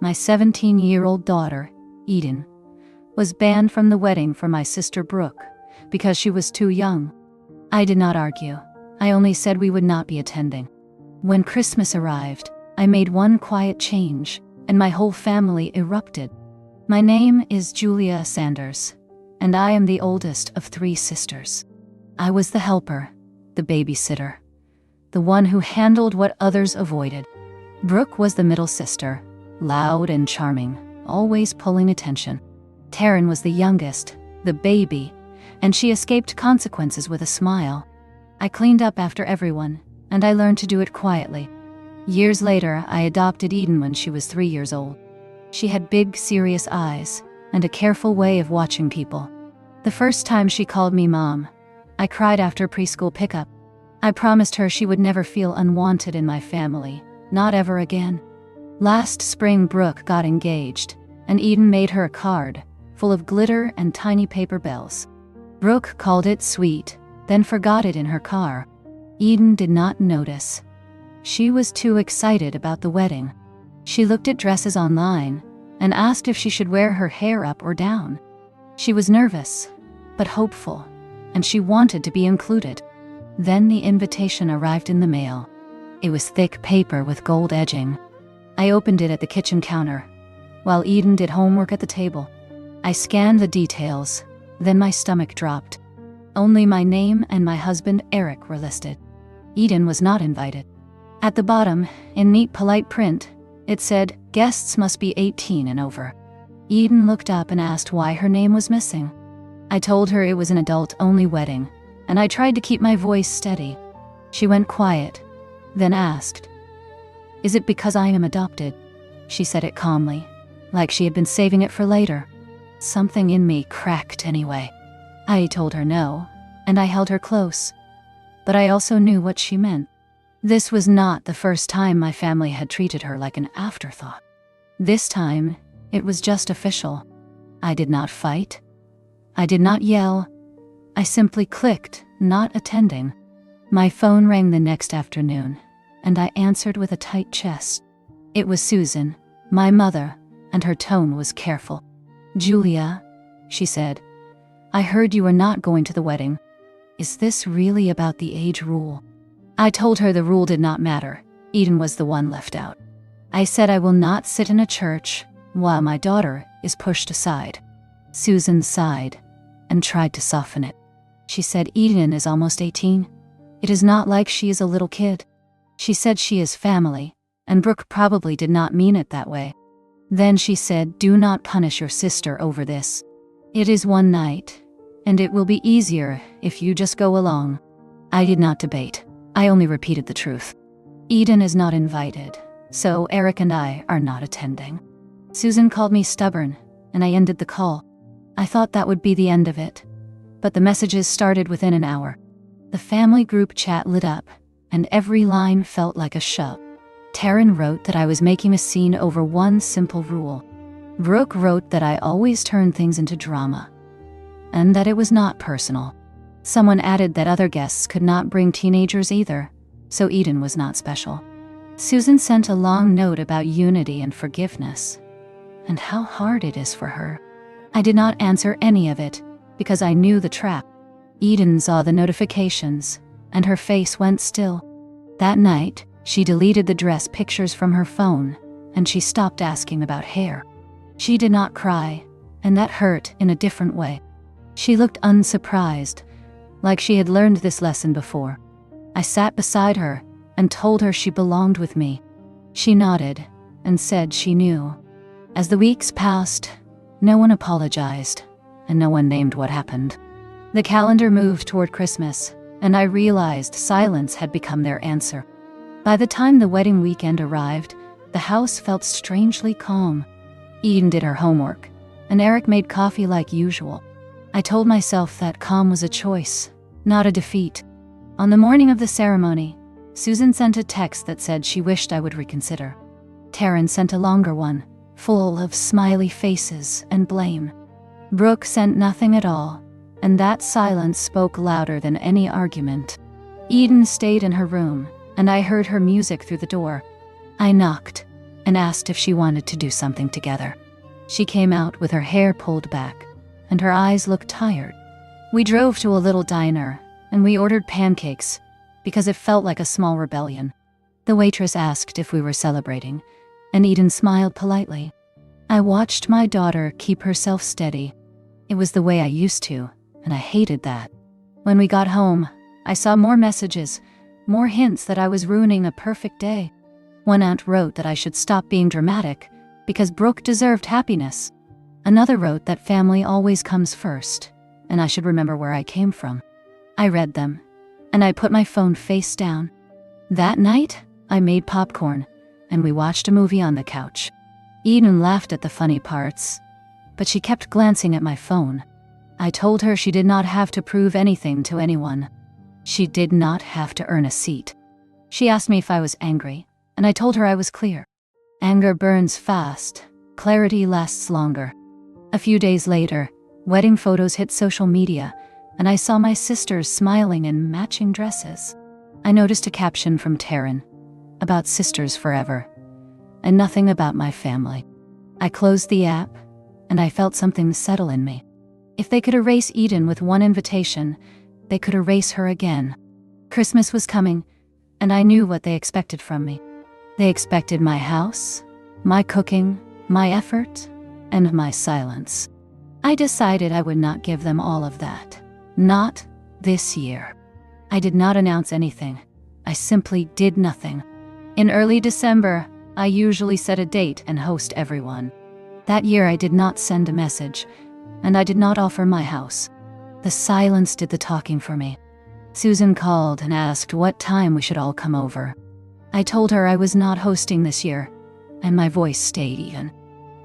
My 17-year-old daughter, Eden, was banned from the wedding for my sister Brooke because she was too young. I did not argue. I only said we would not be attending. When Christmas arrived, I made one quiet change, and my whole family erupted. My name is Julia Sanders, and I am the oldest of 3 sisters. I was the helper, the babysitter, the one who handled what others avoided. Brooke was the middle sister, loud and charming, always pulling attention. Taryn was the youngest, the baby, and she escaped consequences with a smile. I cleaned up after everyone, and I learned to do it quietly. Years later, I adopted Eden when she was 3 years old. She had big, serious eyes, and a careful way of watching people. The first time she called me Mom, I cried after preschool pickup. I promised her she would never feel unwanted in my family, not ever again. Last spring, Brooke got engaged, and Eden made her a card, full of glitter and tiny paper bells. Brooke called it sweet, then forgot it in her car. Eden did not notice. She was too excited about the wedding. She looked at dresses online and asked if she should wear her hair up or down. She was nervous, but hopeful, and she wanted to be included. Then the invitation arrived in the mail. It was thick paper with gold edging. I opened it at the kitchen counter, while Eden did homework at the table. I scanned the details, then my stomach dropped. Only my name and my husband Eric were listed. Eden was not invited. At the bottom, in neat polite print, it said, "Guests must be 18 and over." Eden looked up and asked why her name was missing. I told her it was an adult-only wedding, and I tried to keep my voice steady. She went quiet, then asked, "Is it because I am adopted?" She said it calmly, like she had been saving it for later. Something in me cracked anyway. I told her no, and I held her close. But I also knew what she meant. This was not the first time my family had treated her like an afterthought. This time, it was just official. I did not fight. I did not yell. I simply clicked, not attending. My phone rang the next afternoon, and I answered with a tight chest. It was Susan, my mother, and her tone was careful. "Julia," she said, "I heard you were not going to the wedding. Is this really about the age rule?" I told her the rule did not matter. Eden was the one left out. I said I will not sit in a church while my daughter is pushed aside. Susan sighed and tried to soften it. She said Eden is almost 18. It is not like she is a little kid. She said she is family, and Brooke probably did not mean it that way. Then she said, "Do not punish your sister over this. It is one night, and it will be easier if you just go along." I did not debate. I only repeated the truth. Eden is not invited, so Eric and I are not attending. Susan called me stubborn, and I ended the call. I thought that would be the end of it, but the messages started within an hour. The family group chat lit up, and every line felt like a shove. Taryn wrote that I was making a scene over one simple rule. Brooke wrote that I always turn things into drama, and that it was not personal. Someone added that other guests could not bring teenagers either, so Eden was not special. Susan sent a long note about unity and forgiveness, and how hard it is for her. I did not answer any of it, because I knew the trap. Eden saw the notifications, and her face went still. That night, she deleted the dress pictures from her phone, and she stopped asking about hair. She did not cry, and that hurt in a different way. She looked unsurprised, like she had learned this lesson before. I sat beside her and told her she belonged with me. She nodded and said she knew. As the weeks passed, no one apologized, and no one named what happened. The calendar moved toward Christmas, and I realized silence had become their answer. By the time the wedding weekend arrived, the house felt strangely calm. Eden did her homework, and Eric made coffee like usual. I told myself that calm was a choice, not a defeat. On the morning of the ceremony, Susan sent a text that said she wished I would reconsider. Taryn sent a longer one, full of smiley faces and blame. Brooke sent nothing at all, and that silence spoke louder than any argument. Eden stayed in her room, and I heard her music through the door. I knocked. and asked if she wanted to do something together. She came out with her hair pulled back, and her eyes looked tired. We drove to a little diner, and we ordered pancakes, because it felt like a small rebellion. The waitress asked if we were celebrating, and Eden smiled politely. I watched my daughter keep herself steady. It was the way I used to, and I hated that. When we got home, I saw more messages, more hints that I was ruining a perfect day. One aunt wrote that I should stop being dramatic because Brooke deserved happiness. Another wrote that family always comes first, and I should remember where I came from. I read them, and I put my phone face down. That night, I made popcorn, and we watched a movie on the couch. Eden laughed at the funny parts, but she kept glancing at my phone. I told her she did not have to prove anything to anyone. She did not have to earn a seat. She asked me if I was angry, and I told her I was clear. Anger burns fast, clarity lasts longer. A few days later, wedding photos hit social media, and I saw my sisters smiling in matching dresses. I noticed a caption from Taryn, about sisters forever, and nothing about my family. I closed the app, and I felt something settle in me. If they could erase Eden with one invitation, they could erase her again. Christmas was coming, and I knew what they expected from me. They expected my house, my cooking, my effort, and my silence. I decided I would not give them all of that. Not this year. I did not announce anything. I simply did nothing. In early December, I usually set a date and host everyone. That year I did not send a message, and I did not offer my house. The silence did the talking for me. Susan called and asked what time we should all come over. I told her I was not hosting this year, and my voice stayed even.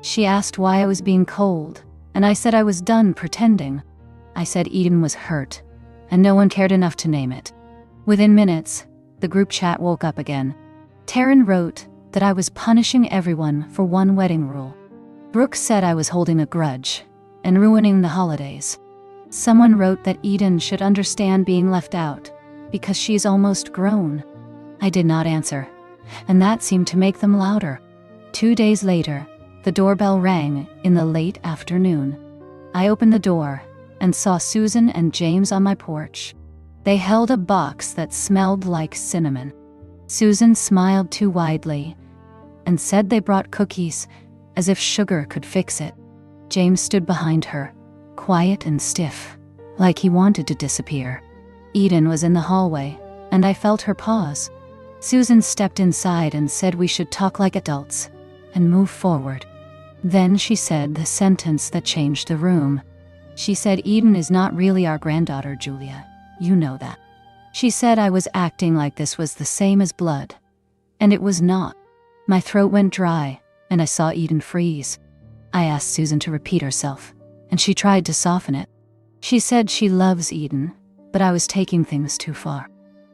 She asked why I was being cold, and I said I was done pretending. I said Eden was hurt, and no one cared enough to name it. Within minutes, the group chat woke up again. Taryn wrote that I was punishing everyone for one wedding rule. Brooke said I was holding a grudge and ruining the holidays. Someone wrote that Eden should understand being left out because she's almost grown. I did not answer, and that seemed to make them louder. 2 days later, the doorbell rang in the late afternoon. I opened the door and saw Susan and James on my porch. They held a box that smelled like cinnamon. Susan smiled too widely and said they brought cookies, as if sugar could fix it. James stood behind her, quiet and stiff, like he wanted to disappear. Eden was in the hallway, and I felt her pause. Susan stepped inside and said we should talk like adults and move forward. Then she said the sentence that changed the room. She said, "Eden is not really our granddaughter, Julia. You know that." She said I was acting like this was the same as blood, and it was not. My throat went dry, and I saw Eden freeze. I asked Susan to repeat herself, and she tried to soften it. She said she loves Eden, but I was taking things too far.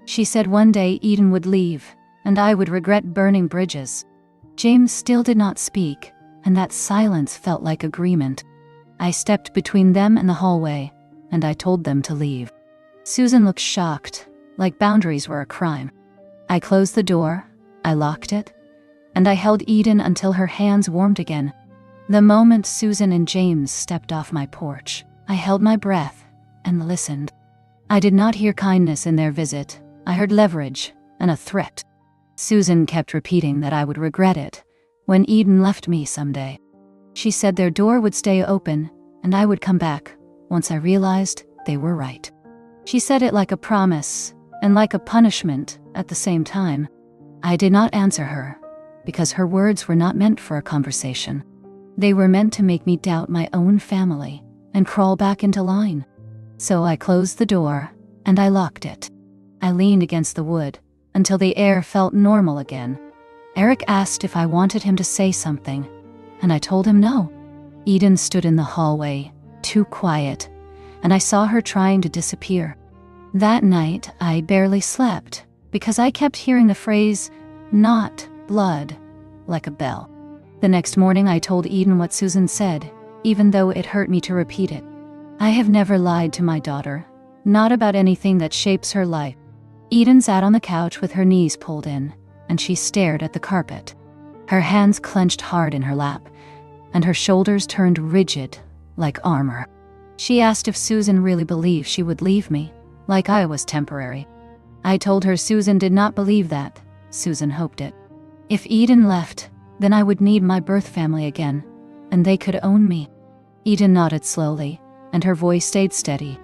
She said one day Eden would leave, and I would regret burning bridges. James still did not speak, and that silence felt like agreement. I stepped between them and the hallway, and I told them to leave. Susan looked shocked, like boundaries were a crime. I closed the door, I locked it, and I held Eden until her hands warmed again. The moment Susan and James stepped off my porch, I held my breath and listened. I did not hear kindness in their visit. I heard leverage and a threat. Susan kept repeating that I would regret it when Eden left me someday. She said their door would stay open and I would come back once I realized they were right. She said it like a promise and like a punishment at the same time. I did not answer her because her words were not meant for a conversation. They were meant to make me doubt my own family and crawl back into line. So I closed the door and I locked it. I leaned against the wood until the air felt normal again. Eric asked if I wanted him to say something, and I told him no. Eden stood in the hallway, too quiet, and I saw her trying to disappear. That night, I barely slept because I kept hearing the phrase, "not blood," like a bell. The next morning, I told Eden what Susan said, even though it hurt me to repeat it. I have never lied to my daughter, not about anything that shapes her life. Eden sat on the couch with her knees pulled in, and she stared at the carpet. Her hands clenched hard in her lap, and her shoulders turned rigid, like armor. She asked if Susan really believed she would leave me, like I was temporary. I told her Susan did not believe that. Susan hoped it. If Eden left, then I would need my birth family again, and they could own me. Eden nodded slowly, and her voice stayed steady.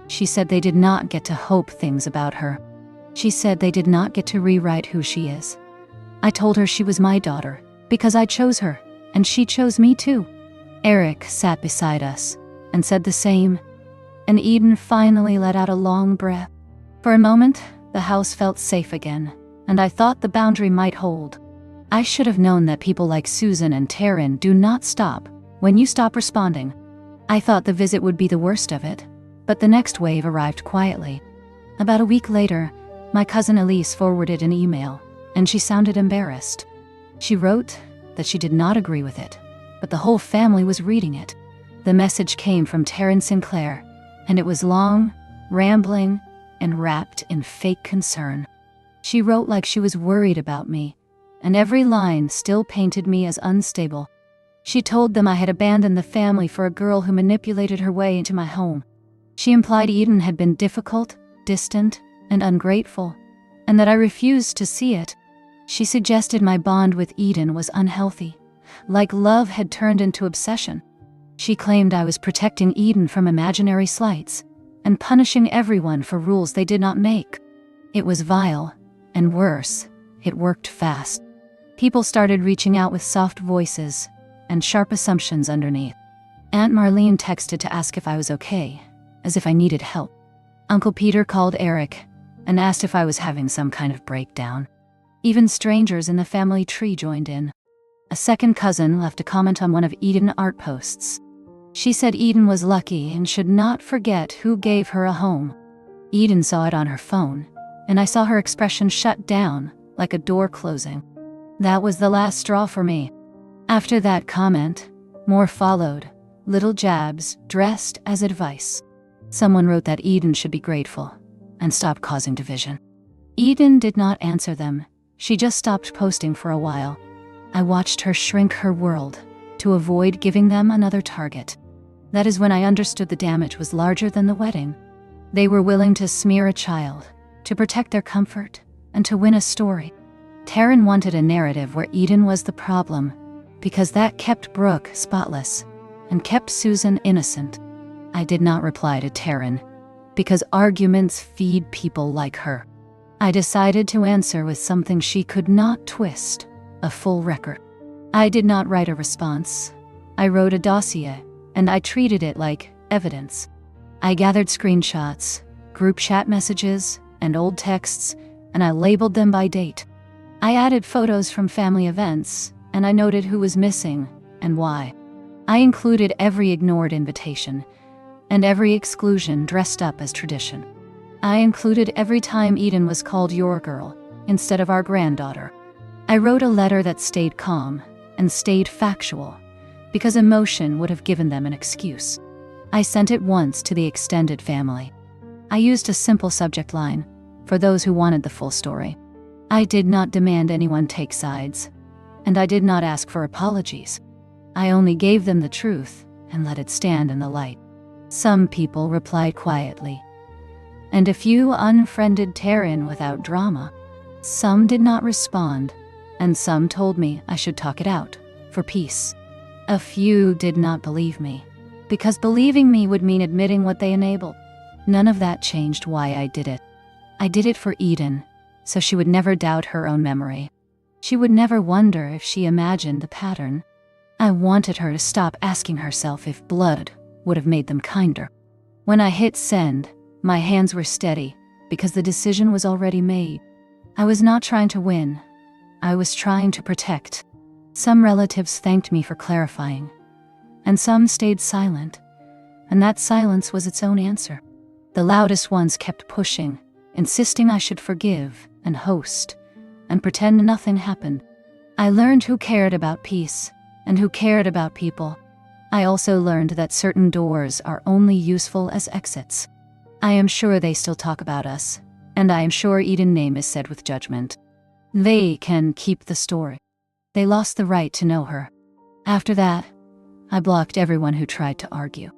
She said they did not get to hope things about her. She said they did not get to rewrite who she is. I told her she was my daughter, because I chose her, and she chose me too. Eric sat beside us, and said the same, and Eden finally let out a long breath. For a moment, the house felt safe again, and I thought the boundary might hold. I should have known that people like Susan and Taryn do not stop when you stop responding. I thought the visit would be the worst of it, but the next wave arrived quietly. About a week later, my cousin Elise forwarded an email, and she sounded embarrassed. She wrote that she did not agree with it, but the whole family was reading it. The message came from Taryn Sinclair, and it was long, rambling, and wrapped in fake concern. She wrote like she was worried about me, and every line still painted me as unstable. She told them I had abandoned the family for a girl who manipulated her way into my home. She implied Eden had been difficult, distant, and ungrateful, and that I refused to see it. She suggested my bond with Eden was unhealthy, like love had turned into obsession. She claimed I was protecting Eden from imaginary slights, and punishing everyone for rules they did not make. It was vile, and worse, it worked fast. People started reaching out with soft voices and sharp assumptions underneath. Aunt Marlene texted to ask if I was okay, as if I needed help. Uncle Peter called Eric and asked if I was having some kind of breakdown. Even strangers in the family tree joined in. A second cousin left a comment on one of Eden's art posts. She said Eden was lucky and should not forget who gave her a home. Eden saw it on her phone, and I saw her expression shut down, like a door closing. That was the last straw for me. After that comment, more followed, little jabs dressed as advice. Someone wrote that Eden should be grateful and stop causing division. Eden did not answer them. She just stopped posting for a while. I watched her shrink her world to avoid giving them another target. That is when I understood the damage was larger than the wedding. They were willing to smear a child, to protect their comfort, and to win a story. Taryn wanted a narrative where Eden was the problem, because that kept Brooke spotless, and kept Susan innocent. I did not reply to Taryn, because arguments feed people like her. I decided to answer with something she could not twist, a full record. I did not write a response. I wrote a dossier, and I treated it like evidence. I gathered screenshots, group chat messages, and old texts, and I labeled them by date. I added photos from family events, and I noted who was missing and why. I included every ignored invitation, and every exclusion dressed up as tradition. I included every time Eden was called your girl instead of our granddaughter. I wrote a letter that stayed calm and stayed factual, because emotion would have given them an excuse. I sent it once to the extended family. I used a simple subject line for those who wanted the full story. I did not demand anyone take sides, and I did not ask for apologies. I only gave them the truth and let it stand in the light. Some people replied quietly, and a few unfriended Taryn without drama. Some did not respond, and some told me I should talk it out, for peace. A few did not believe me, because believing me would mean admitting what they enabled. None of that changed why I did it. I did it for Eden, so she would never doubt her own memory. She would never wonder if she imagined the pattern. I wanted her to stop asking herself if blood would have made them kinder. When I hit send, my hands were steady, because the decision was already made. I was not trying to win. I was trying to protect. Some relatives thanked me for clarifying, and some stayed silent, and that silence was its own answer. The loudest ones kept pushing, insisting I should forgive and host, and pretend nothing happened. I learned who cared about peace, and who cared about people. I also learned that certain doors are only useful as exits. I am sure they still talk about us, and I am sure Eden's name is said with judgment. They can keep the story. They lost the right to know her. After that, I blocked everyone who tried to argue.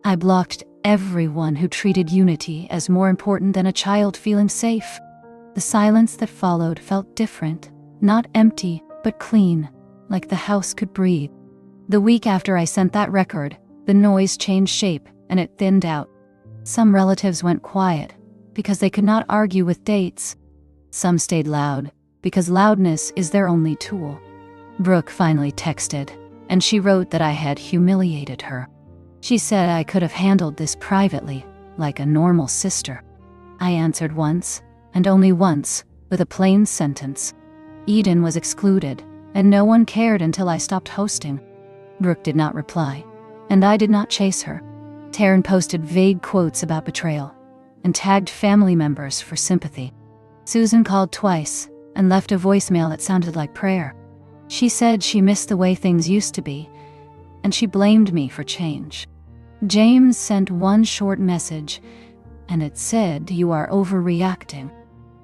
I blocked everyone who treated unity as more important than a child feeling safe. The silence that followed felt different, not empty, but clean, like the house could breathe. The week after I sent that record, the noise changed shape and it thinned out. Some relatives went quiet because they could not argue with dates. Some stayed loud because loudness is their only tool. Brooke finally texted, and she wrote that I had humiliated her. She said I could have handled this privately, like a normal sister. I answered once, and only once, with a plain sentence. Eden was excluded, and no one cared until I stopped hosting. Brooke did not reply, and I did not chase her. Taryn posted vague quotes about betrayal, and tagged family members for sympathy. Susan called twice, and left a voicemail that sounded like prayer. She said she missed the way things used to be, and she blamed me for change. James sent one short message, and it said, "You are overreacting."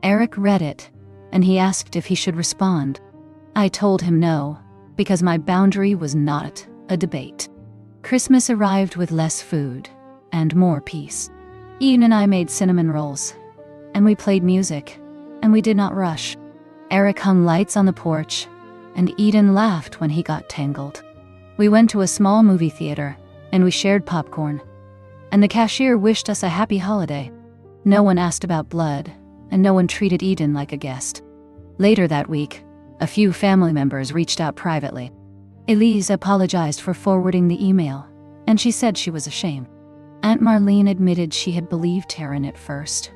Eric read it, and he asked if he should respond. I told him no, because my boundary was not a debate. Christmas arrived with less food and more peace. Eden and I made cinnamon rolls, and we played music, and we did not rush. Eric hung lights on the porch, and Eden laughed when he got tangled. We went to a small movie theater, and we shared popcorn, and the cashier wished us a happy holiday. No one asked about blood, and no one treated Eden like a guest. Later that week, a few family members reached out privately. Elise apologized for forwarding the email, and she said she was ashamed. Aunt Marlene admitted she had believed Taryn at first.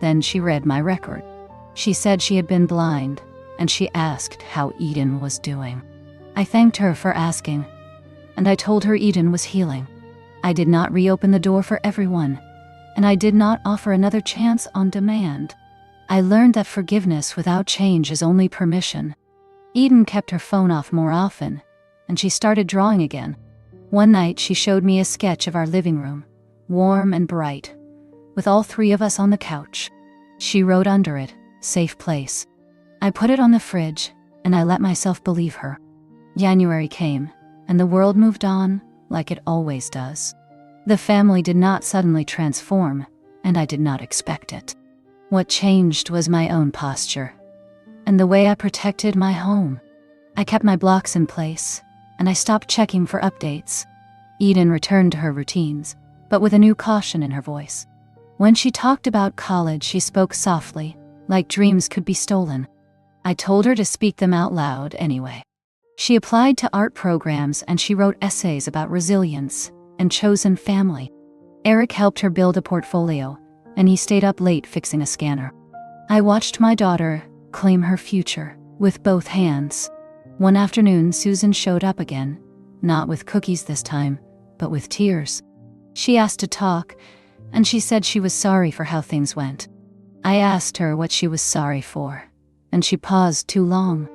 Then she read my record. She said she had been blind, and she asked how Eden was doing. I thanked her for asking, and I told her Eden was healing. I did not reopen the door for everyone, and I did not offer another chance on demand. I learned that forgiveness without change is only permission. Eden kept her phone off more often, and she started drawing again. One night she showed me a sketch of our living room, warm and bright, with all three of us on the couch. She wrote under it, "Safe place." I put it on the fridge, and I let myself believe her. January came, and the world moved on, like it always does. The family did not suddenly transform, and I did not expect it. What changed was my own posture, and the way I protected my home. I kept my blocks in place, and I stopped checking for updates. Eden returned to her routines, but with a new caution in her voice. When she talked about college, she spoke softly, like dreams could be stolen. I told her to speak them out loud anyway. She applied to art programs, and she wrote essays about resilience and chosen family. Eric helped her build a portfolio, and he stayed up late fixing a scanner. I watched my daughter claim her future with both hands. One afternoon, Susan showed up again, not with cookies this time, but with tears. She asked to talk, and she said she was sorry for how things went. I asked her what she was sorry for, and she paused too long.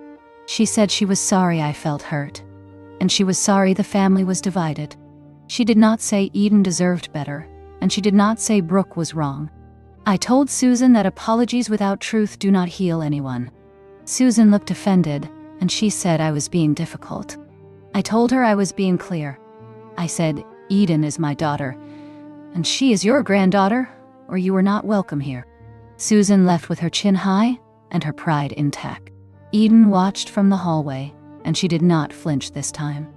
She said she was sorry I felt hurt, and she was sorry the family was divided. She did not say Eden deserved better, and she did not say Brooke was wrong. I told Susan that apologies without truth do not heal anyone. Susan looked offended, and she said I was being difficult. I told her I was being clear. I said, Eden is my daughter, and she is your granddaughter, or you are not welcome here. Susan left with her chin high and her pride intact. Eden watched from the hallway, and she did not flinch this time.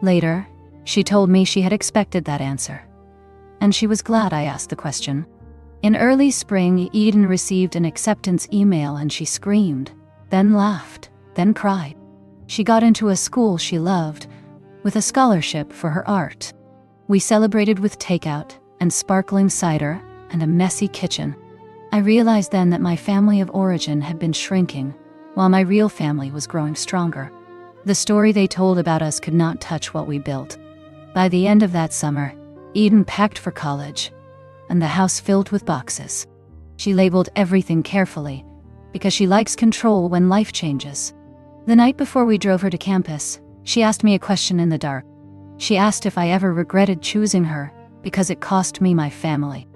Later, she told me she had expected that answer, and she was glad I asked the question. In early spring, Eden received an acceptance email, and she screamed, then laughed, then cried. She got into a school she loved, with a scholarship for her art. We celebrated with takeout and sparkling cider and a messy kitchen. I realized then that my family of origin had been shrinking, while my real family was growing stronger. The story they told about us could not touch what we built. By the end of that summer, Eden packed for college, and the house filled with boxes. She labeled everything carefully, because she likes control when life changes. The night before we drove her to campus, she asked me a question in the dark. She asked if I ever regretted choosing her, because it cost me my family.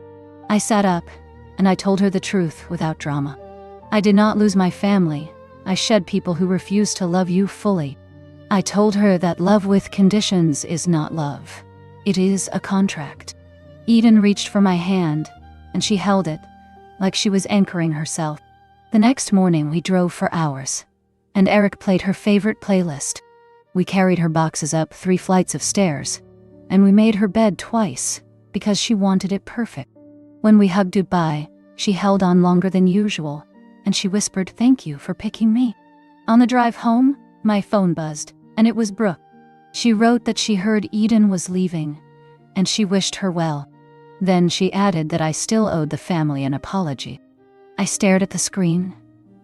I sat up, and I told her the truth without drama. I did not lose my family. I shed people who refused to love you fully. I told her that love with conditions is not love. It is a contract. Eden reached for my hand, and she held it, like she was anchoring herself. The next morning we drove for hours, and Eric played her favorite playlist. We carried her boxes up 3 flights of stairs, and we made her bed twice, because she wanted it perfect. When we hugged goodbye, she held on longer than usual, and she whispered, "Thank you for picking me." On the drive home, my phone buzzed, and it was Brooke. She wrote that she heard Eden was leaving, and she wished her well. Then she added that I still owed the family an apology. I stared at the screen,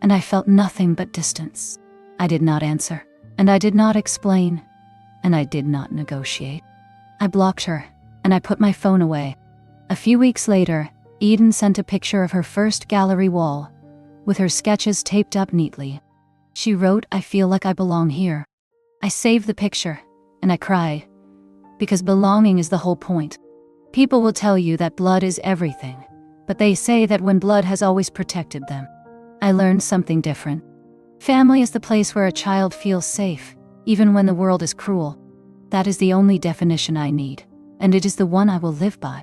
and I felt nothing but distance. I did not answer, and I did not explain, and I did not negotiate. I blocked her, and I put my phone away. A few weeks later, Eden sent a picture of her first gallery wall, with her sketches taped up neatly. She wrote, "I feel like I belong here." I saved the picture, and I cried, because belonging is the whole point. People will tell you that blood is everything, but they say that when blood has always protected them. I learned something different. Family is the place where a child feels safe, even when the world is cruel. That is the only definition I need, and it is the one I will live by.